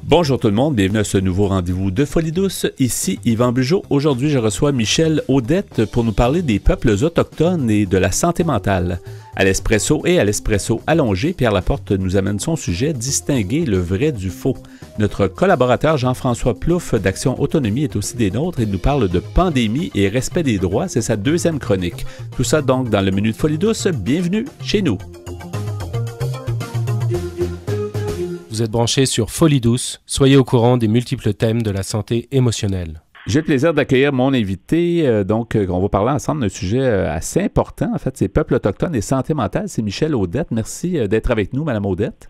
Bonjour tout le monde, bienvenue à ce nouveau rendez-vous de Folie douce. Ici Yvan Bugeaud. Aujourd'hui, je reçois Michel Audette pour nous parler des peuples autochtones et de la santé mentale. À l'espresso et à l'espresso allongé, Pierre Laporte nous amène son sujet « Distinguer le vrai du faux ». Notre collaborateur Jean-François Plouffe d'Action Autonomie est aussi des nôtres et nous parle de pandémie et respect des droits. C'est sa deuxième chronique. Tout ça donc dans le menu de Folie douce. Bienvenue chez nous. Vous êtes branchés sur Folie douce. Soyez au courant des multiples thèmes de la santé émotionnelle. J'ai le plaisir d'accueillir mon invité. On va parler ensemble d'un sujet assez important. En fait, c'est peuples autochtones et santé mentale. C'est Michel Audette. Merci d'être avec nous, Madame Audette.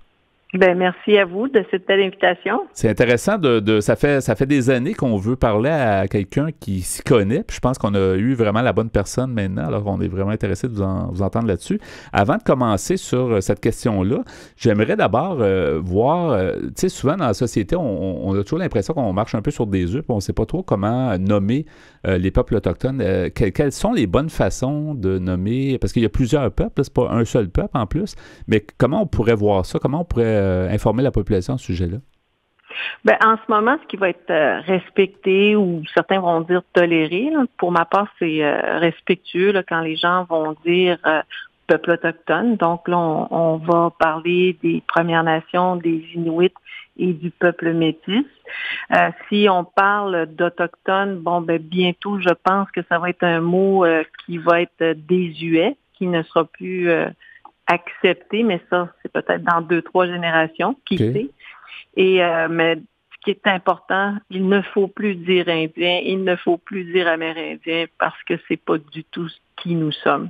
Ben merci à vous de cette belle invitation. C'est intéressant. Ça fait des années qu'on veut parler à quelqu'un qui s'y connaît. Puis je pense qu'on a eu vraiment la bonne personne maintenant. Alors, on est vraiment intéressé de vous entendre là-dessus. Avant de commencer sur cette question-là, j'aimerais d'abord voir, tu sais, souvent dans la société, on a toujours l'impression qu'on marche un peu sur des œufs, puis on ne sait pas trop comment nommer les peuples autochtones. Quelles sont les bonnes façons de nommer, parce qu'il y a plusieurs peuples, c'est pas un seul peuple en plus, mais comment on pourrait voir ça? Comment on pourrait informer la population à ce sujet-là? Ben, en ce moment, ce qui va être respecté ou certains vont dire toléré, là, pour ma part, c'est respectueux là, quand les gens vont dire peuple autochtone. Donc là, on va parler des Premières Nations, des Inuits et du peuple métis. Si on parle d'autochtones, bon, ben bientôt, je pense que ça va être un mot qui va être désuet, qui ne sera plus accepté, mais ça, c'est peut-être dans 2-3 générations, qui sait. Et mais ce qui est important, il ne faut plus dire Indien, il ne faut plus dire Amérindien parce que c'est pas du tout qui nous sommes.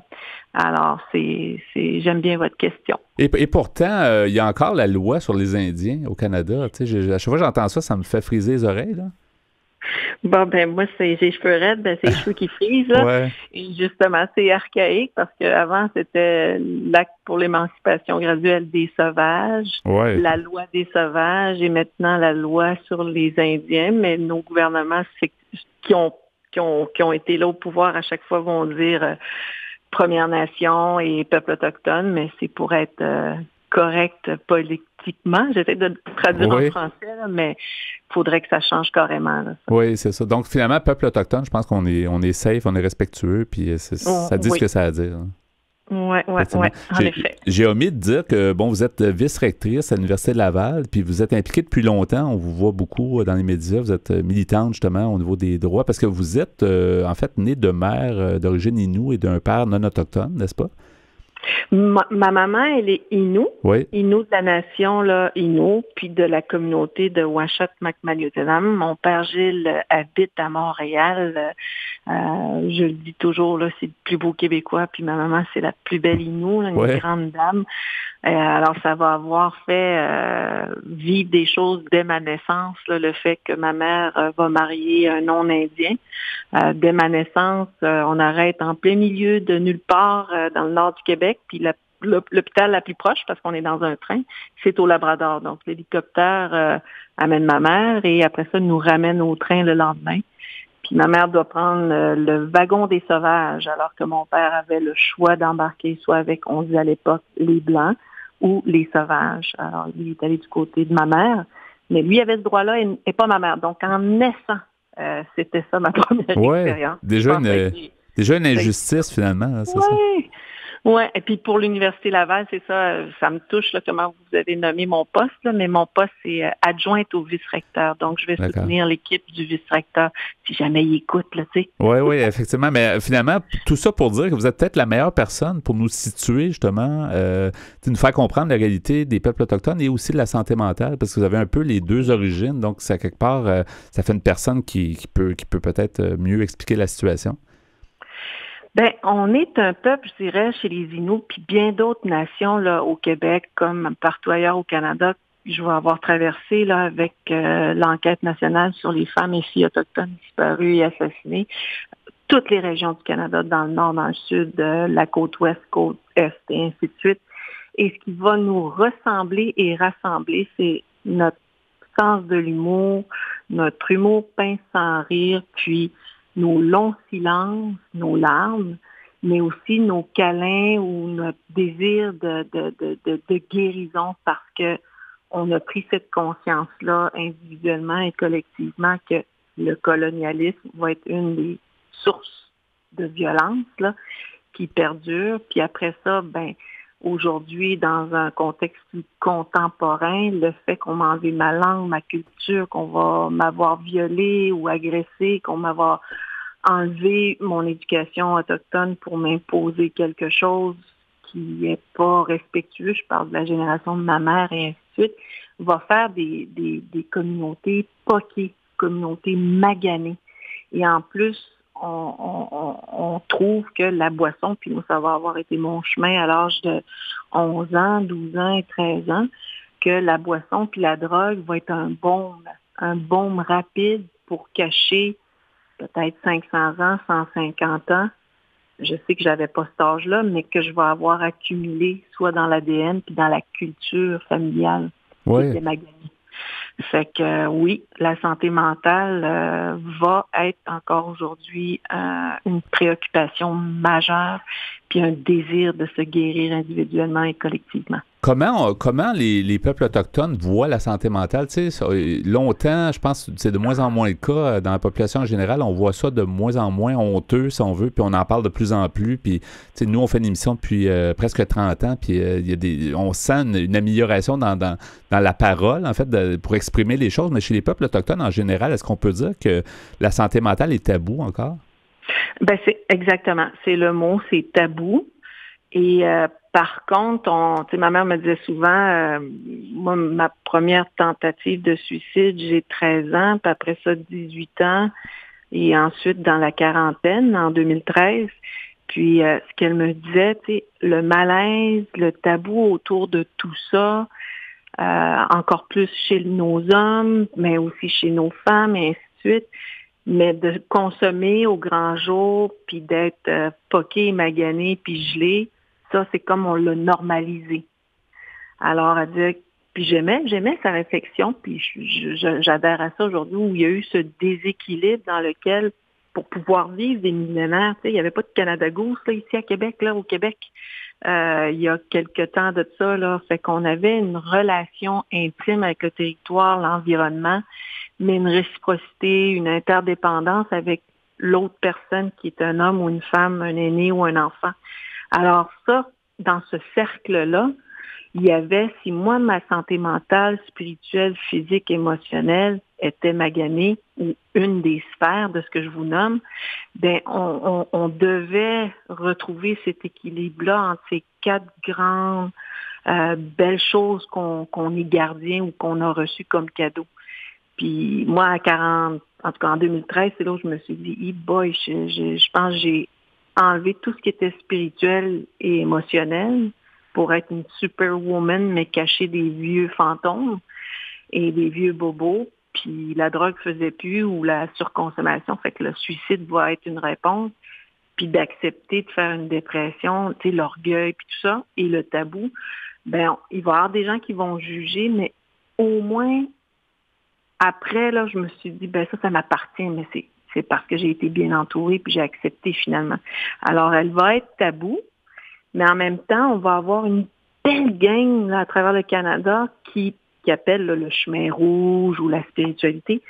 Alors, j'aime bien votre question. Et pourtant, il y a encore la loi sur les Indiens au Canada. Tu sais, à chaque fois que j'entends ça, ça me fait friser les oreilles, là. Bon, ben moi, c'est les cheveux raides, ben c'est les cheveux qui frisent, là. Ouais. Et justement, c'est archaïque parce qu'avant, c'était l'acte pour l'émancipation graduelle des sauvages, la loi des sauvages et maintenant la loi sur les Indiens. Mais nos gouvernements qui ont été là au pouvoir à chaque fois vont dire Premières Nations et peuples autochtones, mais c'est pour être correct politiquement. J'essaie de traduire en français, là, mais il faudrait que ça change carrément. Là, ça. Oui, c'est ça. Donc, finalement, peuple autochtone, je pense qu'on est safe, on est respectueux, puis ça dit ce que ça a à dire. Oui, en effet. J'ai omis de dire que, bon, vous êtes vice-rectrice à l'Université de Laval, puis vous êtes impliquée depuis longtemps, on vous voit beaucoup dans les médias, vous êtes militante, justement, au niveau des droits, parce que vous êtes, en fait, née de mère d'origine Innu et d'un père non autochtone, n'est-ce pas? Ma maman, elle est Innu, oui. Innu de la nation là, Innu, puis de la communauté de Ouachot-Macmaliutenam. Mon père Gilles habite à Montréal. Je le dis toujours, là, c'est le plus beau Québécois, puis ma maman, c'est la plus belle Innu, là, une grande dame. Alors, ça va avoir fait vivre des choses dès ma naissance, là, le fait que ma mère va marier un non-indien. Dès ma naissance, on arrête en plein milieu de nulle part dans le nord du Québec, puis l'hôpital la plus proche, parce qu'on est dans un train, c'est au Labrador. Donc, l'hélicoptère amène ma mère et après ça, nous ramène au train le lendemain. Puis ma mère doit prendre le wagon des sauvages, alors que mon père avait le choix d'embarquer soit avec, on dit à l'époque, les Blancs ou les sauvages. Alors, lui, il est allé du côté de ma mère, mais lui avait ce droit-là et pas ma mère. Donc, en naissant, c'était ça ma première expérience. Déjà une injustice, finalement, là, c'est ça? Oui, et puis pour l'Université Laval, c'est ça, ça me touche là, comment vous avez nommé mon poste, là, mais mon poste, c'est adjointe au vice-recteur. Donc, je vais soutenir l'équipe du vice-recteur si jamais il écoute, là, tu sais. Oui, effectivement. Mais finalement, tout ça pour dire que vous êtes peut-être la meilleure personne pour nous situer, justement, nous faire comprendre la réalité des peuples autochtones et aussi de la santé mentale, parce que vous avez un peu les deux origines. Donc, ça, quelque part, ça fait une personne qui peut peut-être mieux expliquer la situation. Ben, on est un peuple, je dirais, chez les Inuits, puis bien d'autres nations là au Québec, comme partout ailleurs au Canada, je vais avoir traversé là avec l'enquête nationale sur les femmes et filles autochtones disparues et assassinées. Toutes les régions du Canada, dans le nord, dans le sud, la côte ouest, côte est, et ainsi de suite. Et ce qui va nous ressembler et rassembler, c'est notre sens de l'humour, notre humour pince sans rire, puis nos longs silences, nos larmes, mais aussi nos câlins ou notre désir de guérison parce que on a pris cette conscience-là individuellement et collectivement que le colonialisme va être une des sources de violence là, qui perdure. Puis après ça, aujourd'hui, dans un contexte plus contemporain, le fait qu'on m'a enlevé ma langue, ma culture, qu'on va m'avoir violée ou agressée, qu'on m'avoir enlevé mon éducation autochtone pour m'imposer quelque chose qui n'est pas respectueux, je parle de la génération de ma mère et ainsi de suite, va faire des communautés poquées, communautés maganées. Et en plus, on trouve que la boisson, puis moi, ça va avoir été mon chemin à l'âge de 11 ans, 12 ans et 13 ans, que la boisson puis la drogue va être un baume rapide pour cacher peut-être 500 ans, 150 ans. Je sais que j'avais pas cet âge-là, mais que je vais avoir accumulé soit dans l'ADN puis dans la culture familiale qui était maganée. Fait que oui, la santé mentale va être encore aujourd'hui une préoccupation majeure puis un désir de se guérir individuellement et collectivement. Comment les peuples autochtones voient la santé mentale? Tu sais, longtemps, je pense que c'est de moins en moins le cas dans la population en général. On voit ça de moins en moins honteux, si on veut, puis on en parle de plus en plus. Puis, tu sais, nous, on fait une émission depuis presque 30 ans, puis on sent une amélioration dans la parole, en fait, pour exprimer les choses. Mais chez les peuples autochtones, en général, est-ce qu'on peut dire que la santé mentale est tabou encore? C'est exactement. C'est le mot, c'est tabou. Et par contre, ma mère me disait souvent, moi, ma première tentative de suicide, j'ai 13 ans, puis après ça, 18 ans, et ensuite dans la quarantaine, en 2013. Puis ce qu'elle me disait, le malaise, le tabou autour de tout ça, encore plus chez nos hommes, mais aussi chez nos femmes, et ainsi de suite. Mais de consommer au grand jour, puis d'être poqué, magané, puis gelé, ça, c'est comme on l'a normalisé. Alors, elle disait, puis j'aimais sa réflexion, puis j'adhère à ça aujourd'hui, où il y a eu ce déséquilibre dans lequel, pour pouvoir vivre des millénaires, il n'y avait pas de Canada Goose là, ici à Québec, là, au Québec. Il y a quelque temps de ça, là, fait qu'on avait une relation intime avec le territoire, l'environnement, mais une réciprocité, une interdépendance avec l'autre personne qui est un homme ou une femme, un aîné ou un enfant. Alors ça, dans ce cercle-là, il y avait, si moi, ma santé mentale, spirituelle, physique, émotionnelle était maganée, ou une des sphères de ce que je vous nomme, on devait retrouver cet équilibre-là entre ces 4 grandes belles choses qu'on est gardien ou qu'on a reçues comme cadeau. Puis moi, en tout cas en 2013, c'est là où je me suis dit, boy, je pense que j'ai enlevé tout ce qui était spirituel et émotionnel pour être une superwoman, mais cacher des vieux fantômes et des vieux bobos. Puis la drogue faisait plus ou la surconsommation, fait que le suicide va être une réponse. Puis d'accepter de faire une dépression, tu sais, l'orgueil, puis tout ça, et le tabou, il va y avoir des gens qui vont juger, mais au moins, après, là, je me suis dit, ça m'appartient, mais c'est parce que j'ai été bien entourée, puis j'ai accepté finalement. Alors, elle va être tabou, mais en même temps, on va avoir une belle gang là, à travers le Canada qui appelle là, le chemin rouge ou la spiritualité,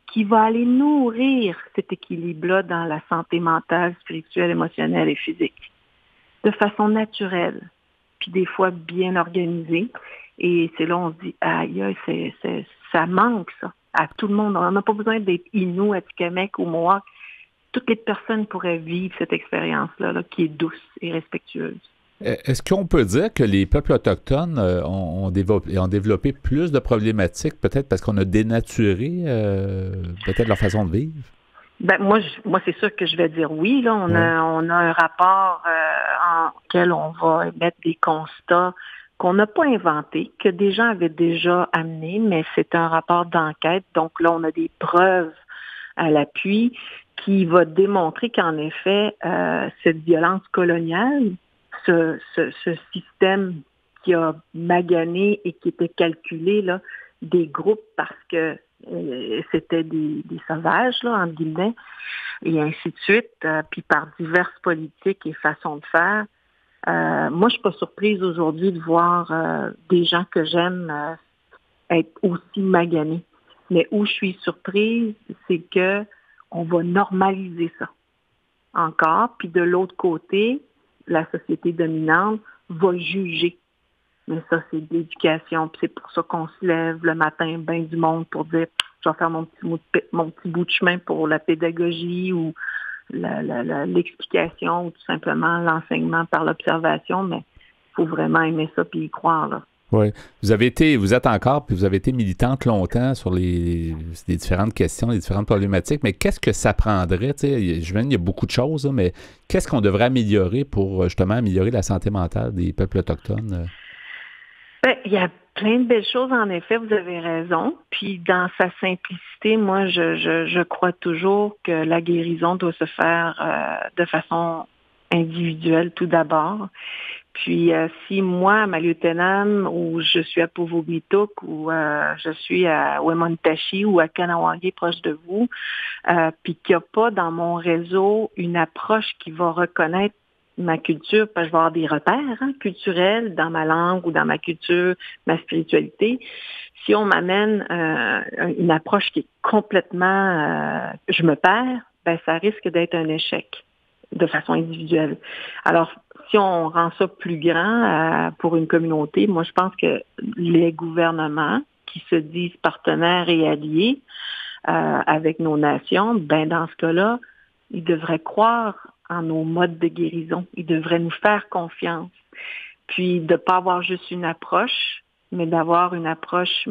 qui va aller nourrir cet équilibre-là dans la santé mentale, spirituelle, émotionnelle et physique, de façon naturelle, puis des fois bien organisée. Et c'est là on se dit, aïe, ça manque ça à tout le monde. On n'a pas besoin d'être Innu, Atikamekw ou Mohawk. Toutes les personnes pourraient vivre cette expérience-là là, qui est douce et respectueuse. Est-ce qu'on peut dire que les peuples autochtones ont développé plus de problématiques, peut-être parce qu'on a dénaturé peut-être leur façon de vivre? Moi, c'est sûr que je vais dire oui. Là, on a un rapport en lequel on va émettre des constats qu'on n'a pas inventés, que des gens avaient déjà amenés, mais c'est un rapport d'enquête. Donc là, on a des preuves à l'appui qui va démontrer qu'en effet, cette violence coloniale, ce système qui a magané et qui était calculé là, des groupes parce que c'était des sauvages, là, entre guillemets, et ainsi de suite, puis par diverses politiques et façons de faire. Moi, je suis pas surprise aujourd'hui de voir des gens que j'aime être aussi maganés. Mais où je suis surprise, c'est que on va normaliser ça encore. Puis de l'autre côté, la société dominante va juger. Mais ça, c'est de l'éducation. Puis c'est pour ça qu'on se lève le matin, ben du monde, pour dire je vais faire mon petit bout de chemin pour la pédagogie ou l'explication ou tout simplement l'enseignement par l'observation. Mais il faut vraiment aimer ça puis y croire, là. Oui. Vous êtes encore, puis vous avez été militante longtemps sur les différentes questions, les différentes problématiques, mais qu'est-ce que ça prendrait? Je il y a beaucoup de choses, mais qu'est-ce qu'on devrait améliorer pour justement améliorer la santé mentale des peuples autochtones? Bien, il y a plein de belles choses, en effet, vous avez raison. Puis dans sa simplicité, moi, je crois toujours que la guérison doit se faire de façon individuelle tout d'abord. Puis si moi, à Maliotenam, ou je suis à Povognituk, ou je suis à Wemontashi ou à Kanawagé, proche de vous, puis qu'il n'y a pas dans mon réseau une approche qui va reconnaître ma culture, parce que je vais avoir des repères culturels dans ma langue ou dans ma culture, ma spiritualité. Si on m'amène une approche qui est complètement je me perds, ben ça risque d'être un échec de façon individuelle. Alors, si on rend ça plus grand pour une communauté, moi je pense que les gouvernements qui se disent partenaires et alliés avec nos nations, ben dans ce cas-là, ils devraient croire en nos modes de guérison. Ils devraient nous faire confiance. Puis de ne pas avoir juste une approche, mais d'avoir une approche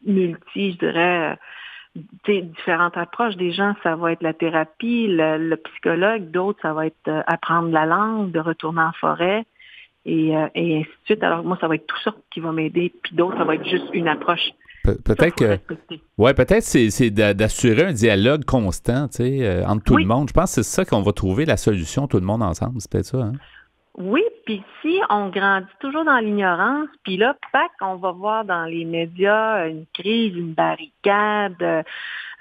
multi, je dirais, différentes approches. Des gens, ça va être la thérapie, le psychologue, d'autres, ça va être apprendre la langue, de retourner en forêt, et ainsi de suite. Alors moi, ça va être tout ça qui va m'aider, puis d'autres, ça va être juste une approche. Peut-être que peut-être c'est d'assurer un dialogue constant, entre tout le monde. Je pense que c'est ça qu'on va trouver la solution, tout le monde ensemble. C'est peut-être ça, hein? Oui, puis si on grandit toujours dans l'ignorance, puis là, on va voir dans les médias une crise, une barricade,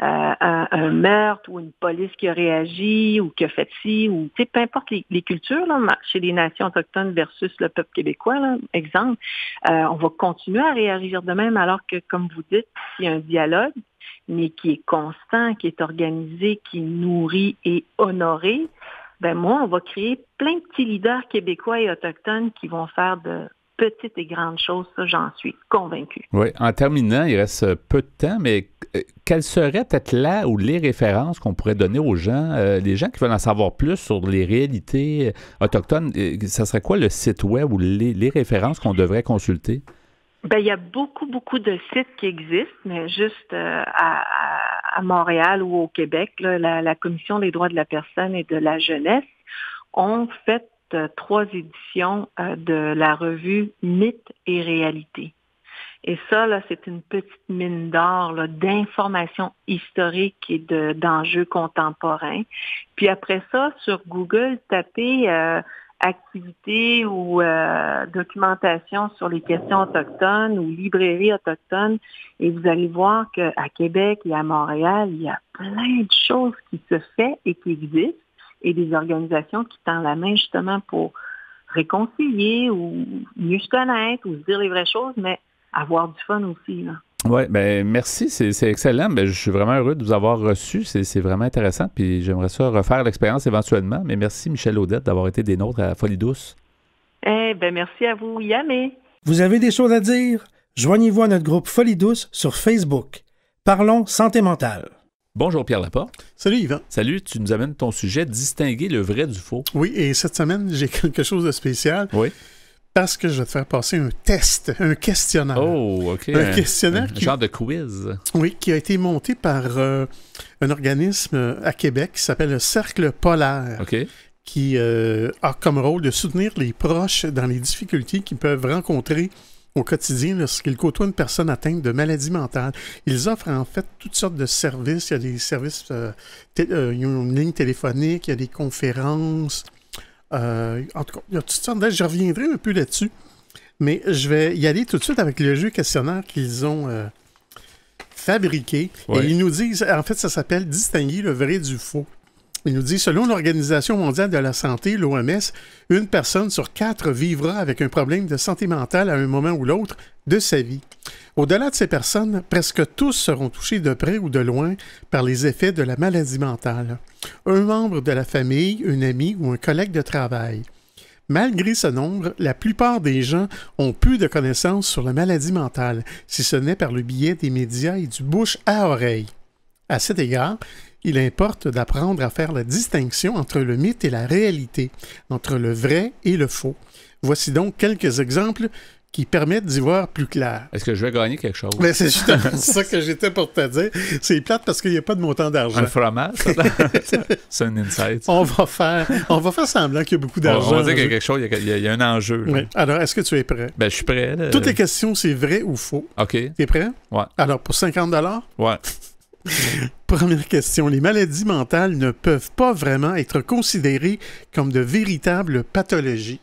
un meurtre ou une police qui a réagi ou qui a fait ci, ou peu importe les cultures, là, chez les nations autochtones versus le peuple québécois, là, exemple, on va continuer à réagir de même, alors que, comme vous dites, il y a un dialogue, mais qui est constant, qui est organisé, qui nourrit et honoré. Ben moi, on va créer plein de petits leaders québécois et autochtones qui vont faire de petites et grandes choses. Ça, j'en suis convaincue. Oui. En terminant, il reste peu de temps, mais quelles seraient peut-être là ou les références qu'on pourrait donner aux gens, les gens qui veulent en savoir plus sur les réalités autochtones? Ça serait quoi le site web ou les références qu'on devrait consulter? Ben, il y a beaucoup de sites qui existent, mais juste à Montréal ou au Québec, là, la Commission des droits de la personne et de la jeunesse ont fait 3 éditions de la revue Mythes et réalités. Et ça, là, c'est une petite mine d'or là, d'informations historiques et d'enjeux contemporains. Puis après ça, sur Google, tapez activités ou documentation sur les questions autochtones ou librairies autochtones, et vous allez voir qu'à Québec et à Montréal, il y a plein de choses qui se font et qui existent, et des organisations qui tendent la main justement pour réconcilier ou mieux se connaître ou se dire les vraies choses, mais avoir du fun aussi, là. Oui, bien, merci, c'est excellent. Bien, je suis vraiment heureux de vous avoir reçu. C'est vraiment intéressant. Puis j'aimerais ça refaire l'expérience éventuellement. Mais merci, Michel Audette, d'avoir été des nôtres à Folie Douce. Eh bien, merci à vous, Yamé. Vous avez des choses à dire? Joignez-vous à notre groupe Folie Douce sur Facebook. Parlons santé mentale. Bonjour Pierre Laporte. Salut Yvan. Salut, tu nous amènes ton sujet, distinguer le vrai du faux. Oui, et cette semaine, j'ai quelque chose de spécial. Oui. Parce que je vais te faire passer un test, un questionnaire. Oh, OK. Un questionnaire un genre de quiz. Oui, qui a été monté par un organisme à Québec qui s'appelle le Cercle Polaire. OK. Qui a comme rôle de soutenir les proches dans les difficultés qu'ils peuvent rencontrer au quotidien lorsqu'ils côtoient une personne atteinte de maladie mentale. Ils offrent en fait toutes sortes de services. Il y a des services, il y a une ligne téléphonique, il y a des conférences. En tout cas, il y a toutes sortes d'aide. Je reviendrai un peu là-dessus. Mais je vais y aller tout de suite avec le jeu questionnaire qu'ils ont fabriqué. Ouais. Et ils nous disent, en fait, ça s'appelle « Distinguer le vrai du faux ». Il nous dit, selon l'Organisation mondiale de la santé, l'OMS, une personne sur 4 vivra avec un problème de santé mentale à un moment ou l'autre de sa vie. Au-delà de ces personnes, presque tous seront touchés de près ou de loin par les effets de la maladie mentale. Un membre de la famille, un ami ou un collègue de travail. Malgré ce nombre, la plupart des gens ont peu de connaissances sur la maladie mentale, si ce n'est par le biais des médias et du bouche à oreille. À cet égard, il importe d'apprendre à faire la distinction entre le mythe et la réalité, entre le vrai et le faux. Voici donc quelques exemples qui permettent d'y voir plus clair. Est-ce que je vais gagner quelque chose? Ben, c'est justement ça que j'étais pour te dire. C'est plate parce qu'il n'y a pas de montant d'argent. Un fromage? C'est un insight. On va faire semblant qu'il y a beaucoup d'argent. On va dire qu'il y a quelque chose, il y a un enjeu. Oui. Alors, est-ce que tu es prêt? Ben, je suis prêt. Là. Toutes les questions, c'est vrai ou faux. OK. T'es prêt? Ouais. Alors, pour 50 $? Ouais. Première question. Les maladies mentales ne peuvent pas vraiment être considérées comme de véritables pathologies.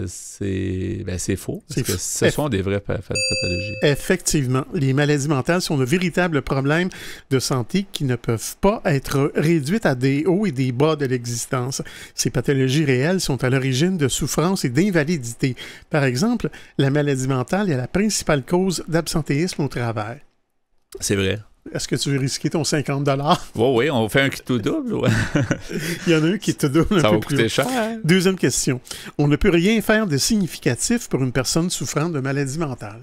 C'est faux. Parce que ce sont des vraies pathologies. Effectivement. Les maladies mentales sont de véritables problèmes de santé qui ne peuvent pas être réduites à des hauts et des bas de l'existence. Ces pathologies réelles sont à l'origine de souffrances et d'invalidité. Par exemple, la maladie mentale est la principale cause d'absentéisme au travail. C'est vrai. Est-ce que tu veux risquer ton 50 $? Oui, on fait un qui tout double. Ouais. Il y en a un qui te double un Ça peu va plus coûter haut. cher. Deuxième question. On ne peut rien faire de significatif pour une personne souffrant de maladie mentale.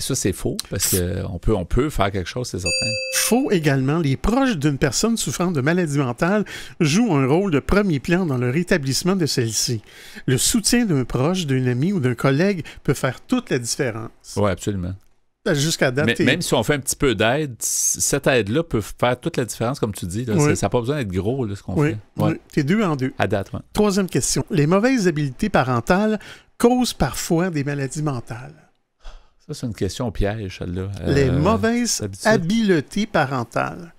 Ça, c'est faux, parce qu'on peut faire quelque chose, c'est certain. Faux également. Les proches d'une personne souffrant de maladie mentale jouent un rôle de premier plan dans le rétablissement de celle-ci. Le soutien d'un proche, d'un ami ou d'un collègue peut faire toute la différence. Oui, absolument. Jusqu'à date. Mais même si on fait un petit peu d'aide, cette aide-là peut faire toute la différence, comme tu dis. Là. Oui. Ça n'a pas besoin d'être gros, là, ce qu'on Oui, fait. oui. T'es 2 en 2. À date, oui. Troisième question. Les mauvaises habiletés parentales causent parfois des maladies mentales. Ça, c'est une question piège, celle-là. Les mauvaises habiletés parentales.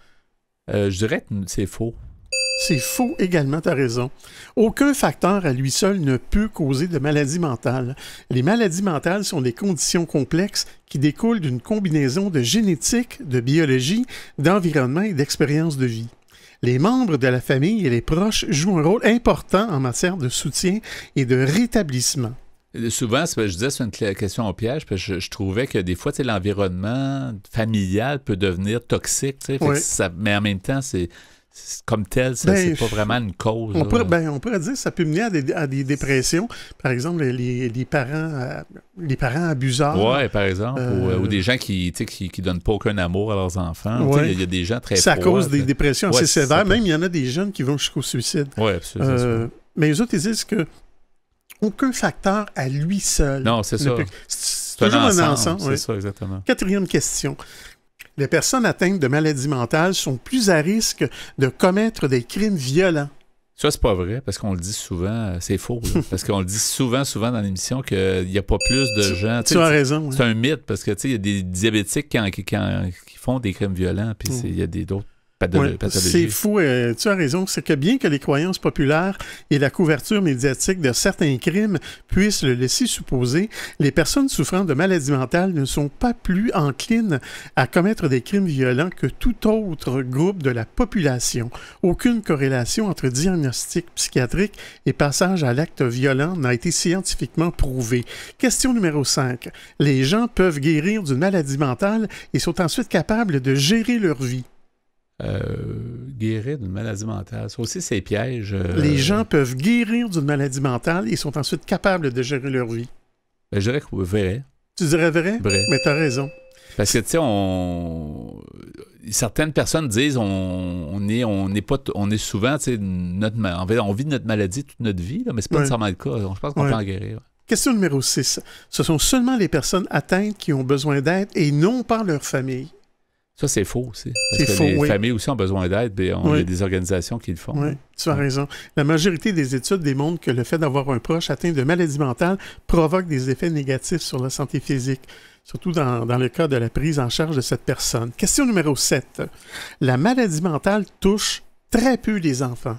Je dirais que c'est faux. C'est faux également, tu as raison. Aucun facteur à lui seul ne peut causer de maladie mentale. Les maladies mentales sont des conditions complexes qui découlent d'une combinaison de génétique, de biologie, d'environnement et d'expérience de vie. Les membres de la famille et les proches jouent un rôle important en matière de soutien et de rétablissement. Souvent, je disais, c'est une question au piège, parce que je trouvais que des fois, l'environnement familial peut devenir toxique, Oui. Mais en même temps, c'est comme tel, c'est pas vraiment une cause. On pourrait dire que ça peut mener à des dépressions. Par exemple, les parents abuseurs. Oui, par exemple. Ou des gens qui donnent pas aucun amour à leurs enfants. Ouais. Il y a des gens très ça froids. cause des dépressions assez sévères. Peut... Même, il y en a des jeunes qui vont jusqu'au suicide. Oui, absolument. Mais eux autres, ils disent que aucun facteur à lui seul. Non, c'est ça. C'est toujours un ensemble. C'est ça, exactement. Quatrième question. Les personnes atteintes de maladies mentales sont plus à risque de commettre des crimes violents. Ça, c'est pas vrai, parce qu'on le dit souvent, c'est faux. Parce qu'on le dit souvent dans l'émission qu'il n'y a pas plus de gens. Tu as raison. C'est un mythe, parce que il y a des diabétiques qui font des crimes violents, puis il y a d'autres pathologies. C'est fou, tu as raison. C'est que bien que les croyances populaires et la couverture médiatique de certains crimes puissent le laisser supposer, les personnes souffrant de maladies mentales ne sont pas plus enclines à commettre des crimes violents que tout autre groupe de la population. Aucune corrélation entre diagnostic psychiatrique et passage à l'acte violent n'a été scientifiquement prouvée. Question numéro 5. Les gens peuvent guérir d'une maladie mentale et sont ensuite capables de gérer leur vie. Guérir d'une maladie mentale. Ça aussi, c'est piège. Les gens peuvent guérir d'une maladie mentale et sont ensuite capables de gérer leur vie. Je dirais que vrai. Tu dirais vrai? Vrai. Mais t'as raison. Parce que, tu sais, certaines personnes disent on est souvent, tu sais, on vit notre maladie toute notre vie, là, mais c'est pas nécessairement le cas. Je pense qu'on peut en guérir. Question numéro 6. Ce sont seulement les personnes atteintes qui ont besoin d'aide et non pas leur famille. Ça, c'est faux aussi. Parce que les familles aussi ont besoin d'aide, et il y a des organisations qui le font. Oui, tu as raison. La majorité des études démontrent que le fait d'avoir un proche atteint de maladie mentale provoque des effets négatifs sur la santé physique, surtout dans le cas de la prise en charge de cette personne. Question numéro 7. La maladie mentale touche très peu les enfants.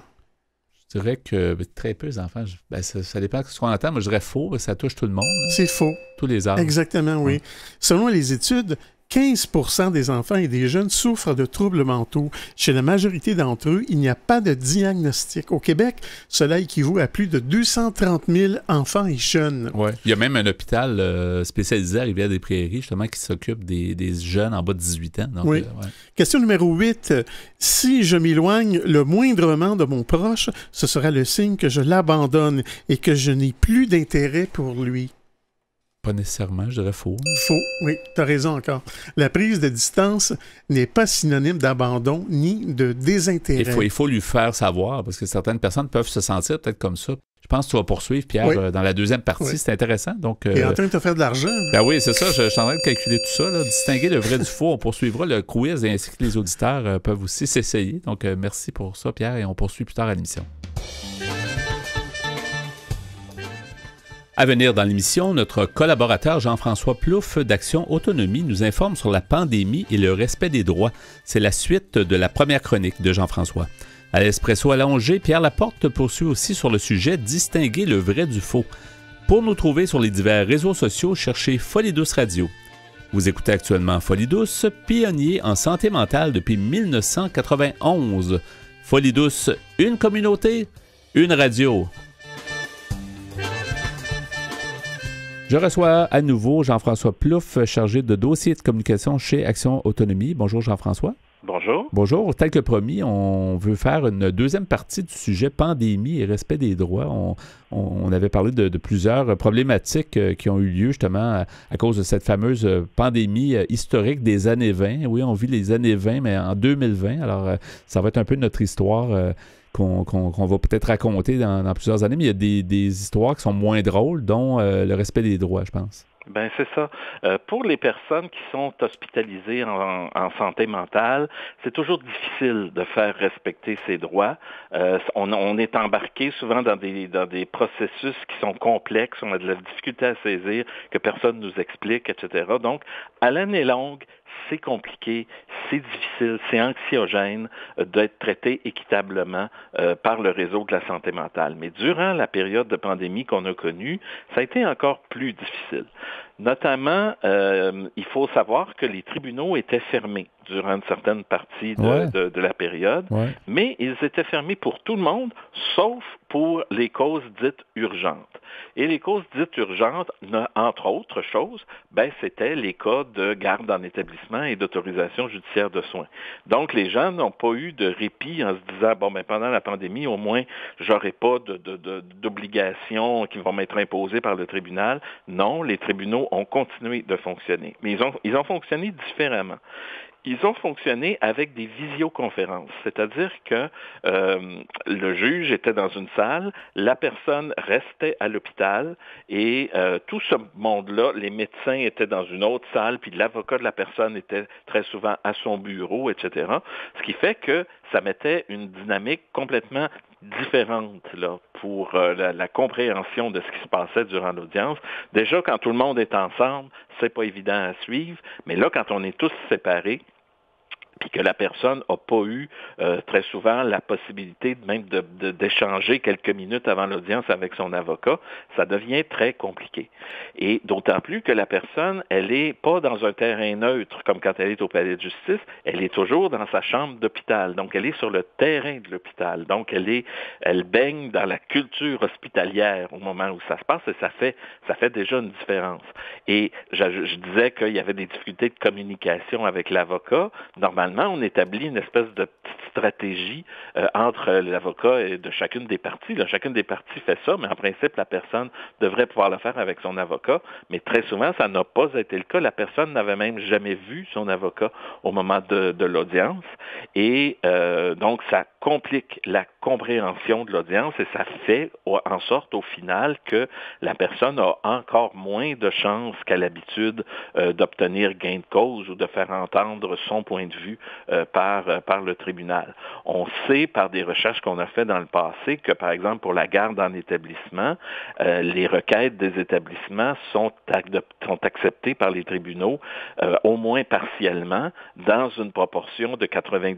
Je dirais que très peu les enfants, ça dépend de ce qu'on entend. Moi, je dirais faux, ça touche tout le monde. C'est faux. Tous les âges. Exactement, oui. Selon les études, 15% des enfants et des jeunes souffrent de troubles mentaux. Chez la majorité d'entre eux, il n'y a pas de diagnostic. Au Québec, cela équivaut à plus de 230 000 enfants et jeunes. Ouais. Il y a même un hôpital spécialisé à Rivière-des-Prairies, justement, qui s'occupe des jeunes en bas de 18 ans. Donc, oui. Ouais. Question numéro 8. Si je m'éloigne le moindrement de mon proche, ce sera le signe que je l'abandonne et que je n'ai plus d'intérêt pour lui. Pas nécessairement, je dirais faux. Faux, oui, tu as raison encore. La prise de distance n'est pas synonyme d'abandon ni de désintérêt. Il faut lui faire savoir, parce que certaines personnes peuvent se sentir peut-être comme ça. Je pense que tu vas poursuivre, Pierre, oui. Dans la deuxième partie. Oui. C'est intéressant. Donc, t'es en train de te faire de l'argent. Ben oui, c'est ça. Je suis en train de calculer tout ça. Là. Distinguer le vrai du faux. On poursuivra le quiz et ainsi que les auditeurs peuvent aussi s'essayer. Donc, merci pour ça, Pierre, et on poursuit plus tard à l'émission. À venir dans l'émission, notre collaborateur Jean-François Plouffe d'Action Autonomie nous informe sur la pandémie et le respect des droits. C'est la suite de la première chronique de Jean-François. À l'Espresso allongé, Pierre Laporte poursuit aussi sur le sujet « Distinguer le vrai du faux ». Pour nous trouver sur les divers réseaux sociaux, cherchez Folie Douce Radio. Vous écoutez actuellement Folie Douce, pionnier en santé mentale depuis 1991. Folie Douce, une communauté, une radio. Je reçois à nouveau Jean-François Plouffe, chargé de dossiers de communication chez Action Autonomie. Bonjour Jean-François. Bonjour. Bonjour. Tel que promis, on veut faire une deuxième partie du sujet pandémie et respect des droits. On avait parlé de plusieurs problématiques qui ont eu lieu justement à cause de cette fameuse pandémie historique des années 20. Oui, on vit les années 20, mais en 2020. Alors, ça va être un peu notre histoire qu'on va peut-être raconter dans plusieurs années, mais il y a des histoires qui sont moins drôles, dont le respect des droits, je pense. Ben c'est ça. Pour les personnes qui sont hospitalisées en santé mentale, c'est toujours difficile de faire respecter ces droits. On est embarqué souvent dans des processus qui sont complexes, on a de la difficulté à saisir, que personne nous explique, etc. Donc, à l'année longue, c'est compliqué, c'est difficile, c'est anxiogène d'être traité équitablement par le réseau de la santé mentale. Mais durant la période de pandémie qu'on a connue, ça a été encore plus difficile. Notamment, il faut savoir que les tribunaux étaient fermés durant une certaine partie de la période, mais ils étaient fermés pour tout le monde, sauf pour les causes dites urgentes. Et les causes dites urgentes, entre autres choses, c'était les cas de garde en établissement et d'autorisation judiciaire de soins. Donc, les gens n'ont pas eu de répit en se disant, pendant la pandémie, au moins, j'aurai pas d'obligations qui vont m'être imposées par le tribunal. Non, les tribunaux ont continué de fonctionner. Mais ils ont fonctionné différemment. Ils ont fonctionné avec des visioconférences, c'est-à-dire que le juge était dans une salle, la personne restait à l'hôpital et tout ce monde-là, les médecins étaient dans une autre salle, puis l'avocat de la personne était très souvent à son bureau, etc. Ce qui fait que ça mettait une dynamique complètement différente là, pour la compréhension de ce qui se passait durant l'audience. Déjà, quand tout le monde est ensemble, c'est pas évident à suivre, mais là, quand on est tous séparés, puis que la personne n'a pas eu très souvent la possibilité même d'échanger quelques minutes avant l'audience avec son avocat, ça devient très compliqué. Et d'autant plus que la personne, elle n'est pas dans un terrain neutre comme quand elle est au palais de justice, elle est toujours dans sa chambre d'hôpital. Donc, elle est sur le terrain de l'hôpital. Donc, elle baigne dans la culture hospitalière au moment où ça se passe et ça fait déjà une différence. Et je disais qu'il y avait des difficultés de communication avec l'avocat. Normalement, on établit une espèce de petite stratégie entre l'avocat et de chacune des parties. Là, chacune des parties fait ça, mais en principe, la personne devrait pouvoir le faire avec son avocat. Mais très souvent, ça n'a pas été le cas. La personne n'avait même jamais vu son avocat au moment de l'audience. Et donc, ça complique la compréhension de l'audience et ça fait en sorte, au final, que la personne a encore moins de chances qu'à l'habitude d'obtenir gain de cause ou de faire entendre son point de vue par le tribunal. On sait par des recherches qu'on a fait dans le passé que, par exemple, pour la garde en établissement, les requêtes des établissements sont acceptées par les tribunaux au moins partiellement dans une proportion de 97%.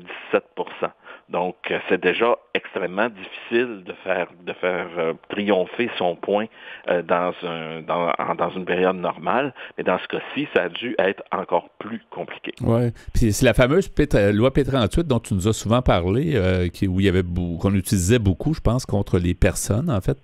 Donc, c'est déjà extrêmement difficile de faire triompher son point dans une période normale. Mais dans ce cas-ci, ça a dû être encore plus compliqué. Oui. Puis c'est la fameuse loi P38 dont tu nous as souvent parlé, où il y avait qu'on utilisait beaucoup, je pense, contre les personnes, en fait,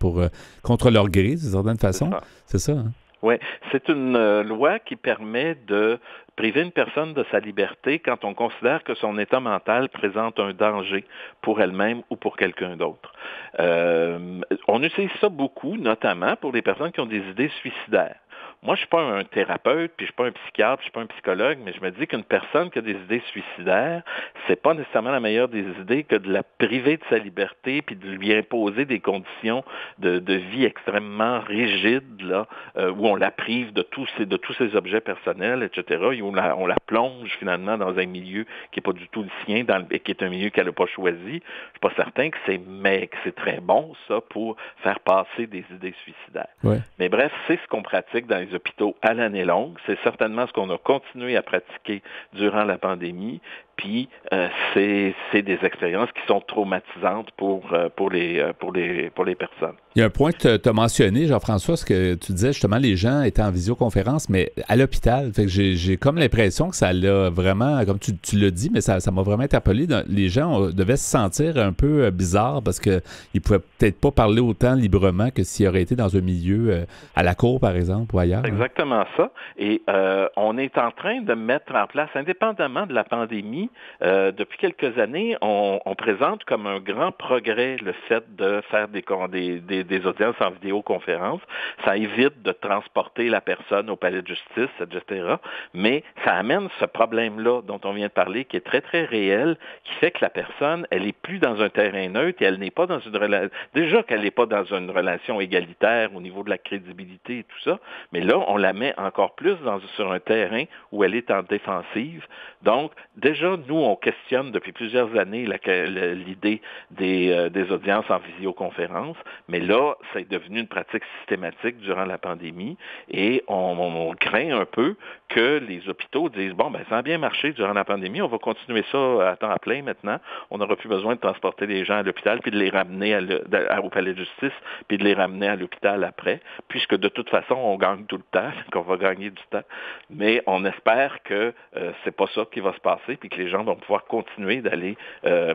contre leur gré, d'une certaine façon. C'est ça, hein? Oui, c'est une loi qui permet de priver une personne de sa liberté quand on considère que son état mental présente un danger pour elle-même ou pour quelqu'un d'autre. On utilise ça beaucoup, notamment pour les personnes qui ont des idées suicidaires. Moi, je suis pas un thérapeute, puis je suis pas un psychiatre, puis je suis pas un psychologue, mais je me dis qu'une personne qui a des idées suicidaires, c'est pas nécessairement la meilleure des idées que de la priver de sa liberté, puis de lui imposer des conditions de vie extrêmement rigides, là, où on la prive de tous ses objets personnels, etc., et où on la plonge finalement dans un milieu qui est pas du tout le sien, et qui est un milieu qu'elle n'a pas choisi. Je suis pas certain que c'est très bon, ça, pour faire passer des idées suicidaires. Ouais. Mais bref, c'est ce qu'on pratique dans les hôpitaux à l'année longue. C'est certainement ce qu'on a continué à pratiquer durant la pandémie. Puis, c'est des expériences qui sont traumatisantes pour les personnes. Il y a un point que tu as mentionné, Jean-François, ce que tu disais, justement, les gens étaient en visioconférence, mais à l'hôpital. Fait que j'ai comme l'impression que ça l'a vraiment, comme tu l'as dit, mais ça m'a vraiment interpellé. Les gens devaient se sentir un peu bizarres parce qu'ils ne pouvaient peut-être pas parler autant librement que s'ils auraient été dans un milieu à la cour, par exemple, ou ailleurs. C'est exactement ça. Et on est en train de mettre en place, indépendamment de la pandémie, depuis quelques années, on présente comme un grand progrès le fait de faire des audiences en vidéoconférence. Ça évite de transporter la personne au palais de justice, etc. Mais ça amène ce problème-là dont on vient de parler, qui est très, très réel, qui fait que la personne, elle n'est plus dans un terrain neutre et elle n'est pas dans une relation... Déjà qu'elle n'est pas dans une relation égalitaire au niveau de la crédibilité et tout ça, mais là, on la met encore plus sur un terrain où elle est en défensive. Donc, déjà, nous, on questionne depuis plusieurs années l'idée des audiences en visioconférence, mais là, c'est devenu une pratique systématique durant la pandémie et on craint un peu que les hôpitaux disent, bon, ben ça a bien marché durant la pandémie, on va continuer ça à temps plein maintenant, on n'aura plus besoin de transporter les gens à l'hôpital puis de les ramener au palais de justice puis de les ramener à l'hôpital après, puisque de toute façon, on gagne tout le temps, qu'on va gagner du temps, mais on espère que c'est pas ça qui va se passer puis que les gens vont pouvoir continuer d'aller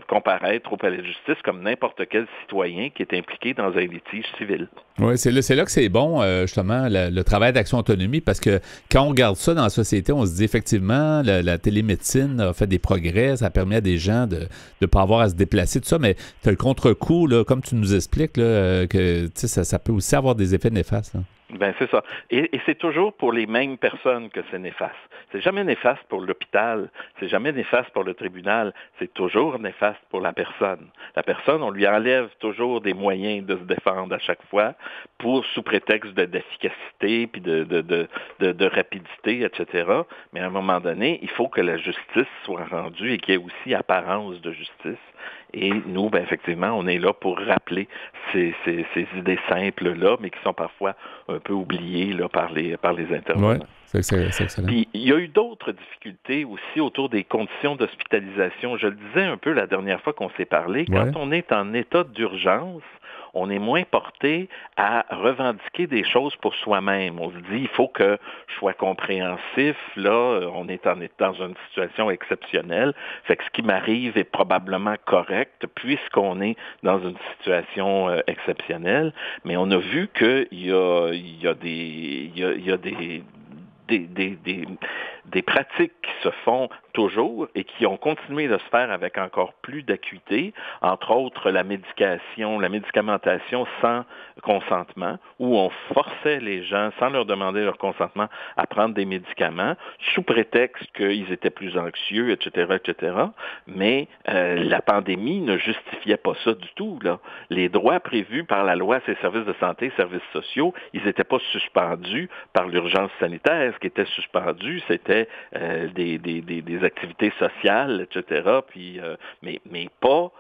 comparaître au palais de justice comme n'importe quel citoyen qui est impliqué dans un litige civil. Oui, c'est là que c'est bon, justement, le travail d'action autonomie, parce que quand on regarde ça dans la société, on se dit effectivement, la télémédecine a fait des progrès, ça permet à des gens de ne pas avoir à se déplacer, tout ça, mais tu as le contre-coup, là, comme tu nous expliques, là, que ça peut aussi avoir des effets néfastes. Là. Ben c'est ça. Et c'est toujours pour les mêmes personnes que c'est néfaste. C'est jamais néfaste pour l'hôpital, c'est jamais néfaste pour le tribunal, c'est toujours néfaste pour la personne. La personne, on lui enlève toujours des moyens de se défendre à chaque fois sous prétexte d'efficacité puis de rapidité, etc. Mais à un moment donné, il faut que la justice soit rendue et qu'il y ait aussi apparence de justice. Et nous, ben effectivement, on est là pour rappeler ces idées simples-là, mais qui sont parfois un peu oubliées là, par les intervenants. Oui, c'est excellent. Puis, il y a eu d'autres difficultés aussi autour des conditions d'hospitalisation. Je le disais un peu la dernière fois qu'on s'est parlé. Quand on est en état d'urgence, on est moins porté à revendiquer des choses pour soi-même. On se dit, il faut que je sois compréhensif. Là, on est dans une situation exceptionnelle. Fait que ce qui m'arrive est probablement correct puisqu'on est dans une situation exceptionnelle. Mais on a vu qu'il y a des pratiques qui se font toujours et qui ont continué de se faire avec encore plus d'acuité, entre autres la médicamentation sans consentement, où on forçait les gens, sans leur demander leur consentement, à prendre des médicaments, sous prétexte qu'ils étaient plus anxieux, etc., etc. Mais la pandémie ne justifiait pas ça du tout, là. Les droits prévus par la loi sur les services de santé, services sociaux, ils n'étaient pas suspendus par l'urgence sanitaire. Ce qui était suspendu, c'était des activités sociales, etc., puis, mais pas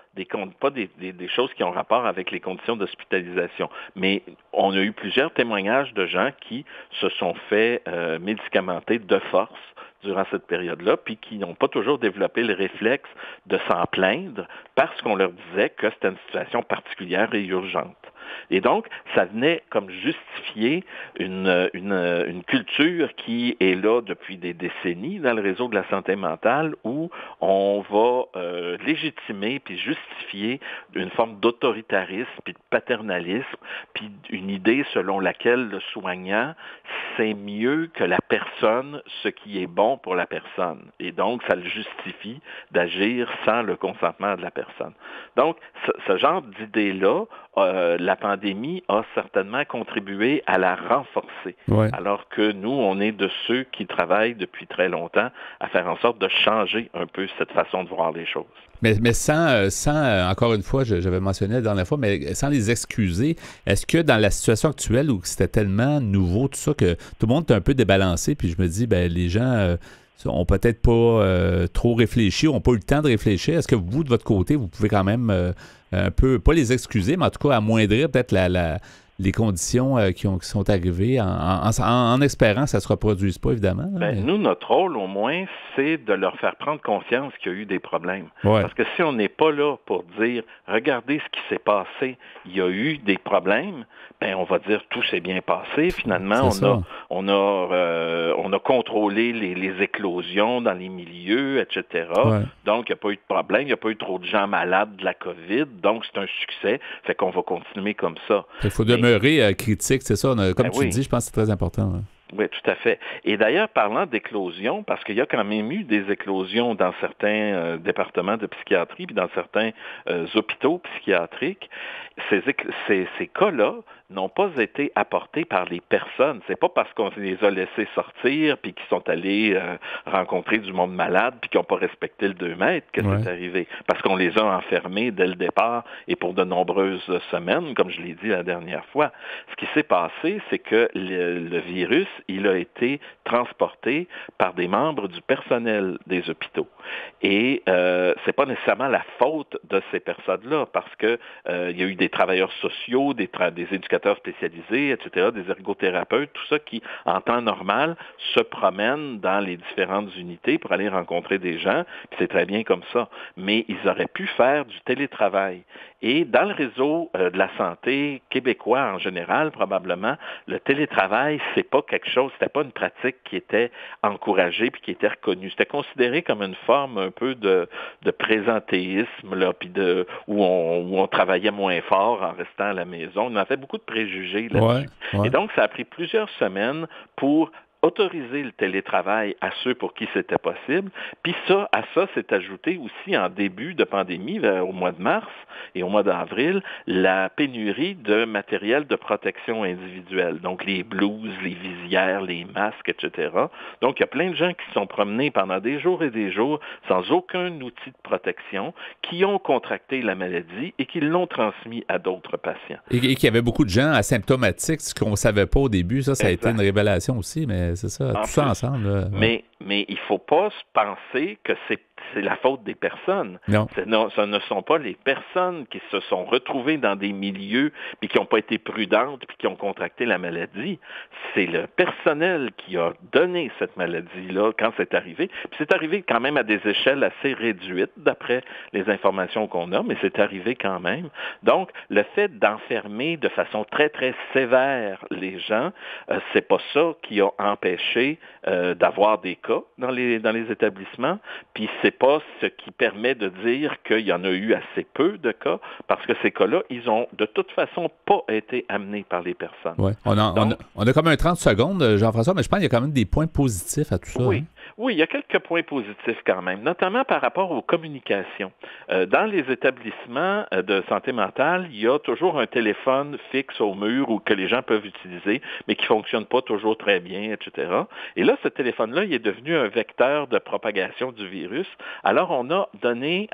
pas des choses qui ont rapport avec les conditions d'hospitalisation. Mais on a eu plusieurs témoignages de gens qui se sont fait médicamenter de force durant cette période-là, puis qui n'ont pas toujours développé le réflexe de s'en plaindre parce qu'on leur disait que c'était une situation particulière et urgente. Et donc, ça venait comme justifier une culture qui est là depuis des décennies dans le réseau de la santé mentale où on va légitimer puis justifier une forme d'autoritarisme puis de paternalisme puis une idée selon laquelle le soignant sait mieux que la personne ce qui est bon pour la personne. Et donc, ça le justifie d'agir sans le consentement de la personne. Donc, ce genre d'idée-là, la pandémie a certainement contribué à la renforcer. Ouais. Alors que nous, on est de ceux qui travaillent depuis très longtemps à faire en sorte de changer un peu cette façon de voir les choses. Mais sans encore une fois, j'avais mentionné la dernière fois, mais sans les excuser, est-ce que dans la situation actuelle où c'était tellement nouveau, tout ça, que tout le monde est un peu débalancé, puis je me dis, les gens ont peut-être pas trop réfléchi, n'ont pas eu le temps de réfléchir. Est-ce que vous, de votre côté, vous pouvez quand même un peu, pas les excuser, mais en tout cas amoindrir peut-être les conditions qui sont arrivées en espérant que ça ne se reproduise pas, évidemment. Nous, notre rôle, au moins, c'est de leur faire prendre conscience qu'il y a eu des problèmes. Ouais. Parce que si on n'est pas là pour dire « Regardez ce qui s'est passé, il y a eu des problèmes », on va dire « Tout s'est bien passé ». Finalement, on a contrôlé les éclosions dans les milieux, etc. Ouais. Donc, il n'y a pas eu de problème, il n'y a pas eu trop de gens malades de la COVID. Donc, c'est un succès. Fait qu'on va continuer comme ça. Il faut demeurer critique, c'est ça. Comme tu dis, je pense que c'est très important. Ouais. Oui, tout à fait. Et d'ailleurs, parlant d'éclosion, parce qu'il y a quand même eu des éclosions dans certains départements de psychiatrie puis dans certains hôpitaux psychiatriques, ces cas-là n'ont pas été apportés par les personnes. C'est pas parce qu'on les a laissés sortir puis qu'ils sont allés rencontrer du monde malade puis qu'ils n'ont pas respecté le 2 mètres que c'est arrivé. Parce qu'on les a enfermés dès le départ et pour de nombreuses semaines, comme je l'ai dit la dernière fois. Ce qui s'est passé, c'est que le virus, il a été transporté par des membres du personnel des hôpitaux. Et c'est pas nécessairement la faute de ces personnes-là, parce que il y a eu des travailleurs sociaux, des éducateurs spécialisés, etc., des ergothérapeutes, tout ça qui, en temps normal, se promènent dans les différentes unités pour aller rencontrer des gens, puis c'est très bien comme ça. Mais ils auraient pu faire du télétravail. Et dans le réseau de la santé québécois en général, probablement, le télétravail, c'était pas une pratique qui était encouragée puis qui était reconnue. C'était considéré comme une forme un peu de présentéisme, là, puis où on travaillait moins fort en restant à la maison. On a fait beaucoup de préjugés là-dessus. Ouais. Et donc, ça a pris plusieurs semaines pour autoriser le télétravail à ceux pour qui c'était possible. Puis à ça s'est ajouté aussi en début de pandémie, au mois de mars et au mois d'avril, la pénurie de matériel de protection individuelle. Donc les blouses, les visières, les masques, etc. Donc il y a plein de gens qui se sont promenés pendant des jours et des jours sans aucun outil de protection, qui ont contracté la maladie et qui l'ont transmis à d'autres patients. Et qu'il y avait beaucoup de gens asymptomatiques, ce qu'on ne savait pas au début. Ça a été une révélation aussi, mais c'est ça, tout ça ensemble. Là, mais il ne faut pas penser que c'est la faute des personnes. Non. Ce ne sont pas les personnes qui se sont retrouvées dans des milieux puis qui n'ont pas été prudentes puis qui ont contracté la maladie. C'est le personnel qui a donné cette maladie-là quand c'est arrivé. Puis c'est arrivé quand même à des échelles assez réduites d'après les informations qu'on a, mais c'est arrivé quand même. Donc, le fait d'enfermer de façon très, très sévère les gens, c'est pas ça qui a empêché d'avoir des cas dans les établissements, puis c'est pas ce qui permet de dire qu'il y en a eu assez peu de cas, parce que ces cas-là, ils ont de toute façon pas été amenés par les personnes. Ouais. On a comme un 30 secondes, Jean-François, mais je pense qu'il y a quand même des points positifs à tout ça. Oui. Hein? Oui, il y a quelques points positifs quand même, notamment par rapport aux communications. Dans les établissements de santé mentale, il y a toujours un téléphone fixe au mur ou que les gens peuvent utiliser, mais qui ne fonctionne pas toujours très bien, etc. Et là, ce téléphone-là, il est devenu un vecteur de propagation du virus. Alors, on a donné,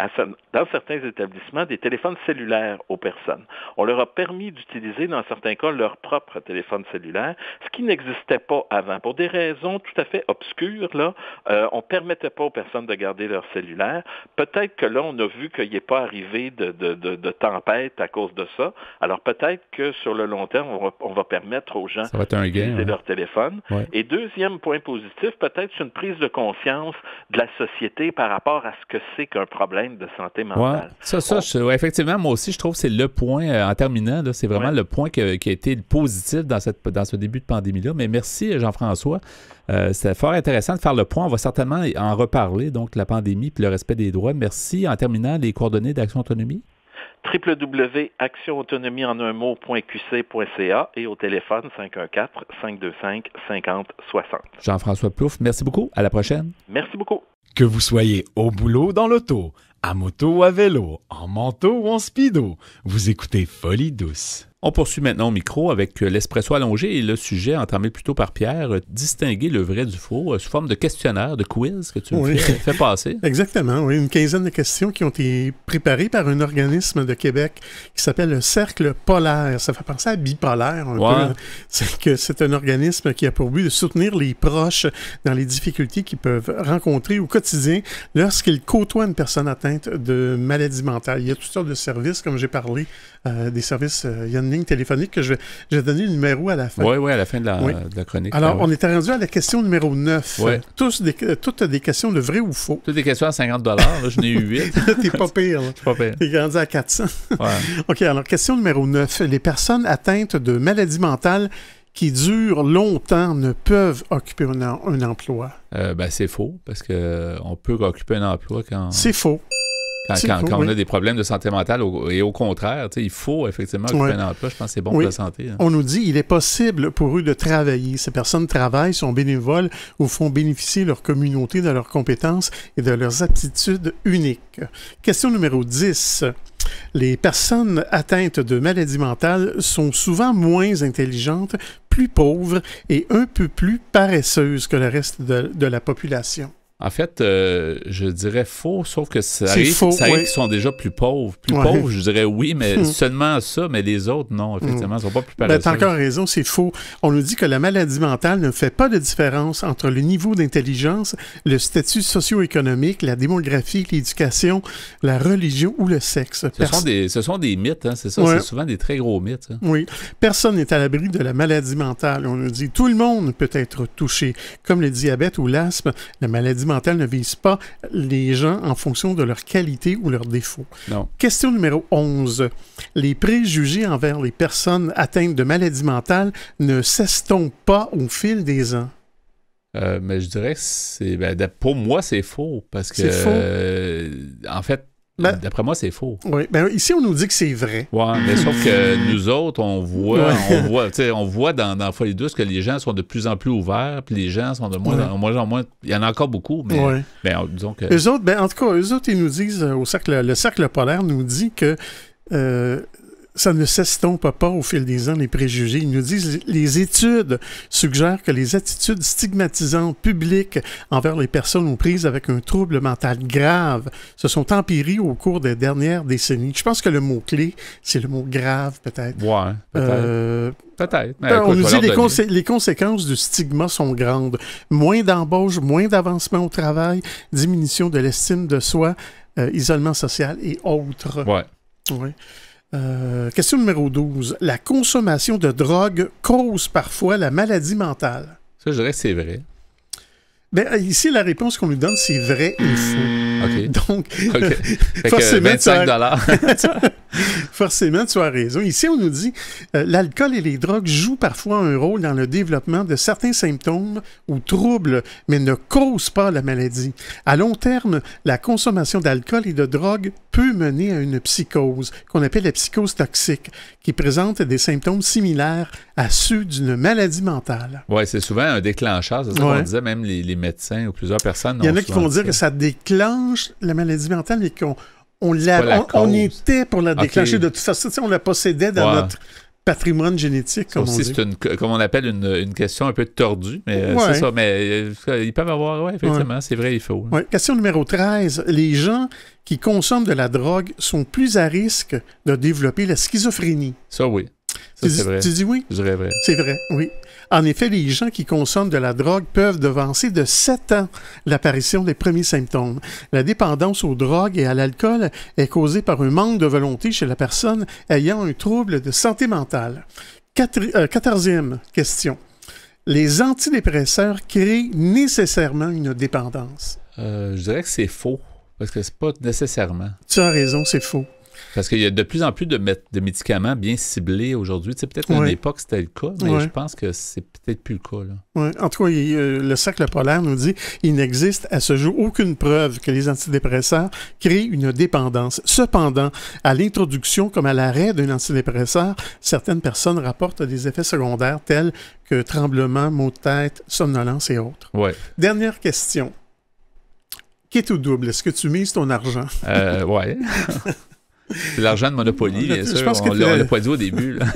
dans certains établissements, des téléphones cellulaires aux personnes. On leur a permis d'utiliser, dans certains cas, leur propre téléphone cellulaire, ce qui n'existait pas avant. Pour des raisons tout à fait obscures, là, on ne permettait pas aux personnes de garder leur cellulaire. Peut-être que là, on a vu qu'il n'est pas arrivé de tempête à cause de ça. Alors peut-être que sur le long terme, on va permettre aux gens d'utiliser leur téléphone. Ouais. Et deuxième point positif, peut-être une prise de conscience de la société par rapport à ce que c'est qu'un problème de santé mentale. Ouais. Effectivement, moi aussi, je trouve que c'est le point, en terminant, là, c'est vraiment le point qui a été positif dans ce début de pandémie-là. Mais merci, Jean-François. C'était fort intéressant de faire le point. On va certainement en reparler, donc la pandémie puis le respect des droits. Merci. En terminant, les coordonnées d'Action Autonomie? www.actionautonomie.qc.ca et au téléphone 514-525-5060. Jean-François Plouffe, merci beaucoup. À la prochaine. Merci beaucoup. Que vous soyez au boulot, dans l'auto, à moto ou à vélo, en manteau ou en speedo, vous écoutez Folie douce. On poursuit maintenant au micro avec l'Espresso allongé et le sujet entamé plutôt par Pierre, distinguer le vrai du faux, sous forme de questionnaire, de quiz que tu fais passer. Exactement, oui, une quinzaine de questions qui ont été préparées par un organisme de Québec qui s'appelle le Cercle Polaire. Ça fait penser à bipolaire un peu. C'est un organisme qui a pour but de soutenir les proches dans les difficultés qu'ils peuvent rencontrer au quotidien lorsqu'ils côtoient une personne atteinte de maladie mentale. Il y a toutes sortes de services, comme j'ai parlé, des services, il y a une ligne téléphonique que je vais donner le numéro à la fin. Oui, à la fin de la chronique. Alors, on était rendu à la question numéro 9. Oui. Toutes des questions de vrai ou faux. Toutes des questions à 50 $. Là, j'en ai eu 8. T'es pas pire. T'es rendu à 400. Ouais. OK, alors, question numéro 9. Les personnes atteintes de maladies mentales qui durent longtemps ne peuvent occuper un emploi. C'est faux, parce qu'on peut occuper un emploi quand... C'est faux. Quand on a des problèmes de santé mentale, et au contraire, il faut effectivement occuper un emploi. Je pense que c'est bon pour la santé. Hein. On nous dit qu'il est possible pour eux de travailler. Ces personnes travaillent, sont bénévoles ou font bénéficier leur communauté de leurs compétences et de leurs aptitudes uniques. Question numéro 10. Les personnes atteintes de maladies mentales sont souvent moins intelligentes, plus pauvres et un peu plus paresseuses que le reste de la population. En fait, je dirais faux, sauf que ça arrive qu'ils sont déjà plus pauvres. Plus pauvres, je dirais oui, mais seulement ça, mais les autres, non, effectivement, ils ne sont pas plus paresseux. T'as encore raison, c'est faux. On nous dit que la maladie mentale ne fait pas de différence entre le niveau d'intelligence, le statut socio-économique, la démographie, l'éducation, la religion ou le sexe. Ce sont des mythes, hein, c'est ça, c'est souvent des très gros mythes. Hein. Oui. Personne n'est à l'abri de la maladie mentale. On nous dit tout le monde peut être touché. Comme le diabète ou l'asthme, la maladie mentale ne vise pas les gens en fonction de leur qualité ou leurs défauts. Non. Question numéro 11. Les préjugés envers les personnes atteintes de maladies mentales ne s'estompent pas au fil des ans. Mais je dirais que pour moi, c'est faux. Parce que, en fait, d'après moi, c'est faux. Oui, ici, on nous dit que c'est vrai. Oui, mais sauf que nous autres, on voit dans Folie douce que les gens sont de plus en plus ouverts, puis les gens sont de moins en moins... Il y en a encore beaucoup, mais disons que... Eux autres, en tout cas, ils nous disent, le Cercle Polaire nous dit que ça ne s'estompe pas au fil des ans, les préjugés. Ils nous disent les études suggèrent que les attitudes stigmatisantes publiques envers les personnes aux prises avec un trouble mental grave se sont empirées au cours des dernières décennies. Je pense que le mot-clé, c'est le mot grave, peut-être. Ouais, peut-être. Peut-être. On nous dit les conséquences du stigma sont grandes. Moins d'embauche, moins d'avancement au travail, diminution de l'estime de soi, isolement social et autres. Ouais. Question numéro 12. La consommation de drogue cause parfois la maladie mentale. Ça, je dirais que c'est vrai. Ici, la réponse qu'on nous donne, c'est vrai et faux. OK. Donc, forcément, 25 $. Forcément, tu as raison. Ici, on nous dit l'alcool et les drogues jouent parfois un rôle dans le développement de certains symptômes ou troubles, mais ne causent pas la maladie. À long terme, la consommation d'alcool et de drogue peut mener à une psychose, qu'on appelle la psychose toxique, qui présente des symptômes similaires à ceux d'une maladie mentale. Oui, c'est souvent un déclencheur. C'est ça qu'on disait, même les médecins ou plusieurs personnes. Il y en a qui vont dire que ça déclenche la maladie mentale, mais on était pour la déclencher de toute façon. On la possédait dans notre patrimoine génétique, comme on dit. C'est comme on appelle une question un peu tordue, mais c'est ça. Mais ils peuvent avoir, effectivement, c'est vrai, il faut. Ouais. Question numéro 13. Les gens qui consomment de la drogue sont plus à risque de développer la schizophrénie. Ça, oui. Ça, c'est vrai. Tu dis oui? Je dirais vrai. C'est vrai, oui. En effet, les gens qui consomment de la drogue peuvent devancer de 7 ans l'apparition des premiers symptômes. La dépendance aux drogues et à l'alcool est causée par un manque de volonté chez la personne ayant un trouble de santé mentale. 14e question. Les antidépresseurs créent nécessairement une dépendance. Je dirais que c'est faux, parce que c'est pas nécessairement. Tu as raison, c'est faux. Parce qu'il y a de plus en plus de médicaments bien ciblés aujourd'hui. Tu sais, peut-être qu'à l'époque, c'était le cas, mais je pense que c'est peut-être plus le cas. Là. Ouais. En tout cas, le Cercle polaire nous dit qu'il n'existe à ce jour aucune preuve que les antidépresseurs créent une dépendance. Cependant, à l'introduction comme à l'arrêt d'un antidépresseur, certaines personnes rapportent des effets secondaires tels que tremblements, maux de tête, somnolence et autres. Ouais. Dernière question. Quitte ou double, est-ce que tu mises ton argent? Ouais. C'est l'argent de Monopoly, bien sûr. On l'a pas dit au début. Là.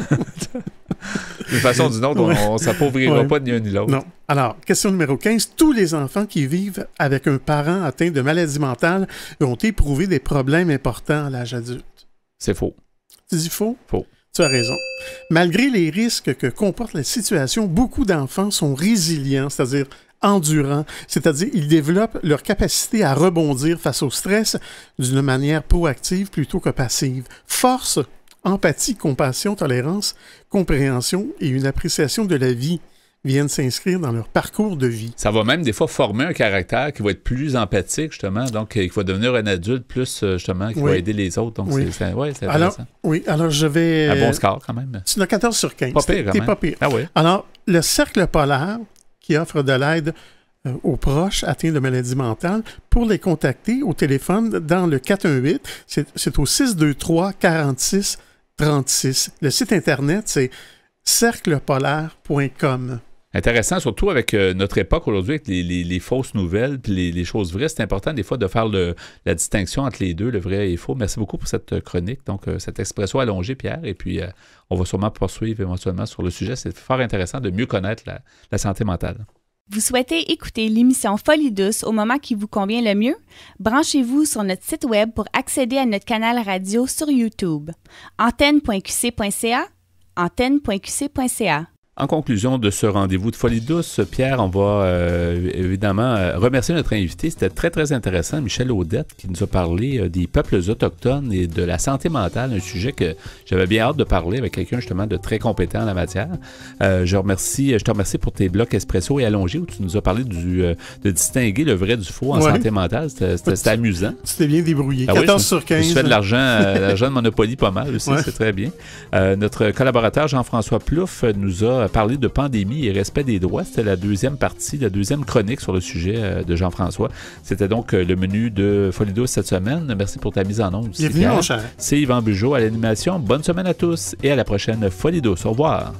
D'une façon ou d'une autre, on ne s'appauvrira pas ni un ni l'autre. Non. Alors, question numéro 15. Tous les enfants qui vivent avec un parent atteint de maladie mentale ont éprouvé des problèmes importants à l'âge adulte. C'est faux. Tu dis faux? Faux. Tu as raison. Malgré les risques que comporte la situation, beaucoup d'enfants sont résilients, c'est-à-dire endurants, c'est-à-dire ils développent leur capacité à rebondir face au stress d'une manière proactive plutôt que passive. Force, empathie, compassion, tolérance, compréhension et une appréciation de la vie viennent s'inscrire dans leur parcours de vie. Ça va même des fois former un caractère qui va être plus empathique, justement, donc qui va devenir un adulte plus, justement, qui va aider les autres. Donc, c'est intéressant. Alors je vais... Un bon score, quand même. Tu n'as 14 sur 15. Pas pire, quand même. Pas pire. Ah oui. Alors, le Cercle polaire, qui offre de l'aide aux proches atteints de maladies mentales, pour les contacter au téléphone dans le 418, c'est au 623-46-36. Le site Internet, c'est cerclepolaire.com. Intéressant, surtout avec notre époque aujourd'hui, avec les fausses nouvelles puis les choses vraies. C'est important des fois de faire la distinction entre les deux, le vrai et le faux. Merci beaucoup pour cette chronique, donc cet expresso allongé, Pierre. Et puis, on va sûrement poursuivre éventuellement sur le sujet. C'est fort intéressant de mieux connaître la santé mentale. Vous souhaitez écouter l'émission Folie douce au moment qui vous convient le mieux? Branchez-vous sur notre site web pour accéder à notre canal radio sur YouTube. antenne.qc.ca, antenne.qc.ca. En conclusion de ce rendez-vous de Folie douce, Pierre, on va évidemment remercier notre invité. C'était très, très intéressant, Michel Audette, qui nous a parlé des peuples autochtones et de la santé mentale, un sujet que j'avais bien hâte de parler avec quelqu'un justement de très compétent en la matière. Je te remercie pour tes blocs Espresso et Allongés où tu nous as parlé de distinguer le vrai du faux en santé mentale. C'était amusant. Tu t'es bien débrouillé. 14 sur 15. Je fais de l'argent de Monopoly pas mal aussi, c'est très bien. Notre collaborateur Jean-François Plouffe nous a parlé de pandémie et respect des droits. C'était la deuxième partie, la deuxième chronique sur le sujet de Jean-François. C'était donc le menu de Folie douce cette semaine. Merci pour ta mise en onde. Bienvenue, mon cher. C'est Yvan Bugeaud à l'animation. Bonne semaine à tous et à la prochaine Folie douce. Au revoir.